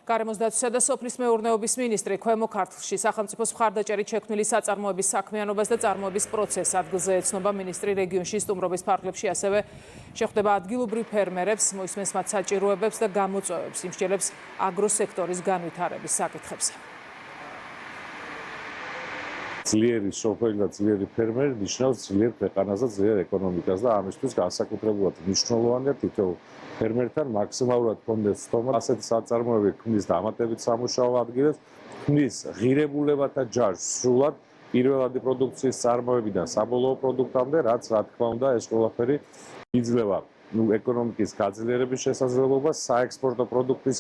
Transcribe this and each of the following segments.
გარემოს დაცვისა და სოფლის მეურნეობის მინისტრი ქვემო ქართლში სახელმწიფოს მხარდაჭერით შექმნილი საწარმოების საქმიანობას და წარმოების პროცესს ადგილზე ეცნობა მინისტრი რეგიონში სტუმრობის ფარგლებში ასევე შეხვდება ადგილობრივ ფერმერებს, მოისმენს მათ საჭიროებებს და გამოწვევებს, იმსჯელებს აგროსექტორის განვითარების საკითხებზე. ძლიერი სოფელი და ძლიერი ფერმერი ნიშნავს ძლიერ ქვეყანას და ძლიერ ეკონომიკას და ამისთვის განსაკუთრებულად მნიშვნელოვანია თითოეულ ფერმერთან მაქსიმალურად კონდეს თომა ასეთი საწარმოები ქმნის დამატებით სამუშაო ადგილებს, ქმნის ღირებულებათა ჯაშს სრულად პირველადი პროდუქციის წარმოებიდან საბოლოო პროდუქტამდე, რაც რა თქმა უნდა ეს ყველაფერი იძლევა ეკონომიკის გაძლიერების შესაძლებლობას, საექსპორტო პროდუქტის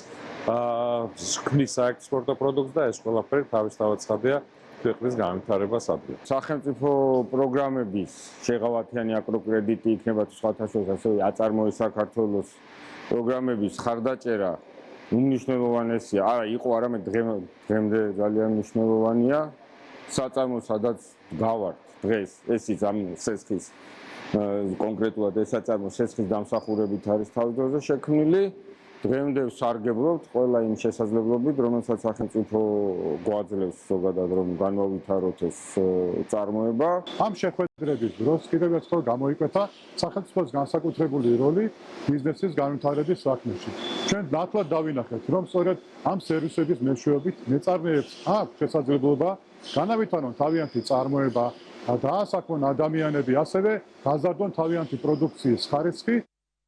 ქმნის საექსპორტო პროდუქტს და ეს ყველაფერი თავისთავად ცხადია ქვეყნის განვითარებას ადგენს. სახელმწიფო პროგრამების შეღავათიანი აკროკრედიტი იქნება სხვათა შორის ასევე აწარმოების საქართველოს პროგრამების ხარდაჭერა უმნიშვნელოვანესია. არა იყო არამედ დღემდე ძალიან მნიშვნელოვანია. საწარმო სადაც გავართ დღეს ესიც ამ სესხის კონკრეტულად ეს საწარმო სესხის დამსახურებით არის თავის დროზე შექმნილი. დღემდე ვსარგებლობთ ყველა იმ შესაძლებლობით, რომელსაც სახელმწიფო გვაძლევს ზოგადად რომ განვავითაროთ ეს წარმოება. ამ შეხვედრების დროს კიდევ ერთხელ გამოიკვეთა სახელმწიფოს განსაკუთრებული როლი ბიზნესის განვითარების საქმეში. ჩვენ ნათლად დავინახეთ, რომ სწორედ ამ სერვისების მეშვეობით მეწარმეებს აქვს შესაძლებლობა განავითარონ თავიანთი წარმოება, დაასაქმონ ადამიანები, ასევე გაზარდონ თავიანთი პროდუქციის ხარისხი.